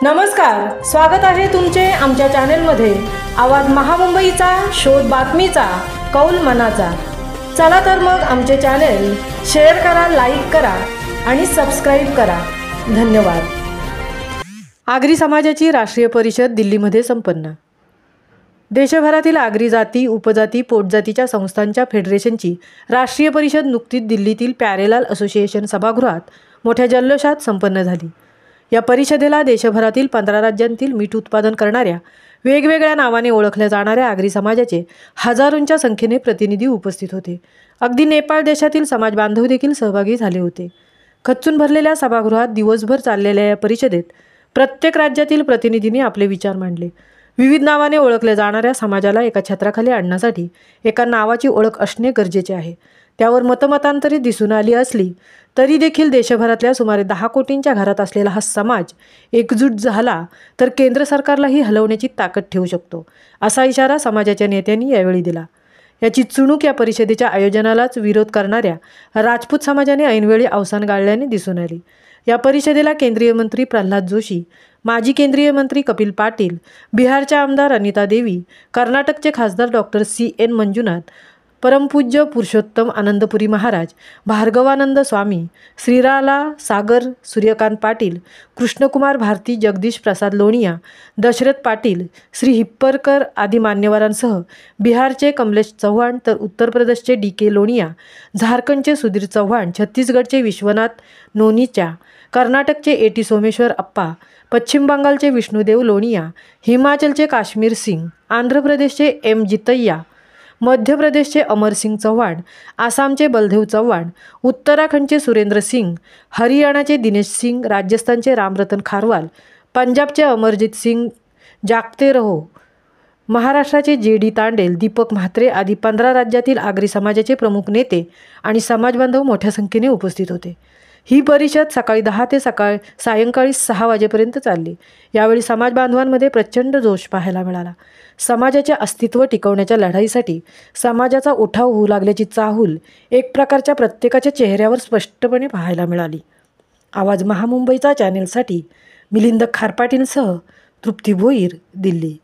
नमस्कार, स्वागत आहे तुमचे आमच्या चॅनेलमध्ये। आवाज महामुंबईचा, शोध बातमीचा, कौल मनाचा। चला तर मग आमचे चॅनेल शेअर करा, लाईक करा आणि सबस्क्राइब करा। धन्यवाद। आगरी समाजाची राष्ट्रीय परिषद दिल्लीमध्ये संपन्न। देशभरातील आगरी जाती, उपजाती, पोटजातीच्या संस्थांच्या फेडरेशनची राष्ट्रीय परिषद नुकतीच दिल्लीतील प्यारेलाल असोसिएशन सभागृहात मोठ्या जल्लोषात संपन्न झाली। या परिषदेला देशभरातील 15 राज्यांतील मीठ उत्पादन करणाऱ्या, वेगवेगळ्या नावाने ओळखल्या जाणाऱ्या आगरी समाजाचे हजारोंच्या संख्येने प्रतिनिधी उपस्थित होते। अगदी नेपाळ देशातील समाज बांधव देखील सहभागी झाले होते। खच्चून भरलेल्या सभागृहात दिवसभर चाललेल्या या परिषदेत प्रत्येक राज्यातील प्रतिनिधींनी आपले विचार मांडले। विविध नावाने ओळखल्या जाणाऱ्या समाजाला एका छत्राखाली आणण्यासाठी एका नावाची ओळख असणे गरजेचे आहे। त्यावर मतमतांतरे दिसून आली असली तरी देखील देशभरातल्या सुमारे 10 कोटींच्या घरात असलेला हा समाज एकजूट झाला तर केंद्र सरकारलाही हलवण्याची ताकद ठेवू शकतो, असा इशारा समाजाच्या नेत्यांनी यावेळी दिला। याची चुणूक या परिषदेच्या आयोजनालाच विरोध करणाऱ्या राजपूत समाजाने ऐनवेळी अवसान गाळल्याने दिसून आली। या परिषदेला केंद्रीय मंत्री प्रल्हाद जोशी, माजी केंद्रीय मंत्री कपिल पाटील, बिहारच्या आमदार अनिता देवी, कर्नाटकचे खासदार डॉक्टर CN मंजुनाथ, परमपूज्य पुरुषोत्तम आनंदपुरी महाराज, भार्गवानंद स्वामी, श्रीराला सागर सूर्यकांत पाटील, कृष्णकुमार भारती, जगदीश प्रसाद लोणिया, दशरथ पाटील, श्री हिप्परकर आदी मान्यवरांसह बिहारचे कमलेश चव्हाण, तर उत्तर प्रदेशचे DK लोणिया, झारखंडचे सुधीर चव्हाण, छत्तीसगडचे विश्वनाथ नोनीचा, कर्नाटकचे AT सोमेश्वर अप्पा, पश्चिम बंगालचे विष्णुदेव लोणिया, हिमाचलचे काश्मीर सिंग, आंध्र प्रदेशचे M जितय्या, मध्य प्रदेशचे अमर सिंग चव्हाण, आसामचे बलदेव चव्हाण, उत्तराखंडचे सुरेंद्र सिंग, हरियाणाचे दिनेश सिंग, राजस्थानचे रामरतन खारवाल, पंजाबचे अमरजीत सिंग जागते रहो, महाराष्ट्राचे JD तांडेल, दीपक म्हात्रे आदी 15 राज्यातील आगरी समाजाचे प्रमुख नेते आणि समाजबांधव मोठ्या संख्येने उपस्थित होते। ही परिषद सकाळी 10 ते सायंकाळी 6 वाजेपर्यंत चालली। यावेळी समाज बांधवांमध्ये प्रचंड जोश पाहायला मिळाला। समाजाचे अस्तित्व टिकवण्याच्या लढाईसाठी समाजाचा उठाव होऊ लागल्याची चाहूल एक प्रकारच्या प्रत्येकाच्या चेहऱ्यावर स्पष्टपणे पाहायला मिळाली। आवाज महामुंबईचा चॅनेलसाठी मिलिंद खारपाटीलसह तृप्ती भोईर, दिल्ली।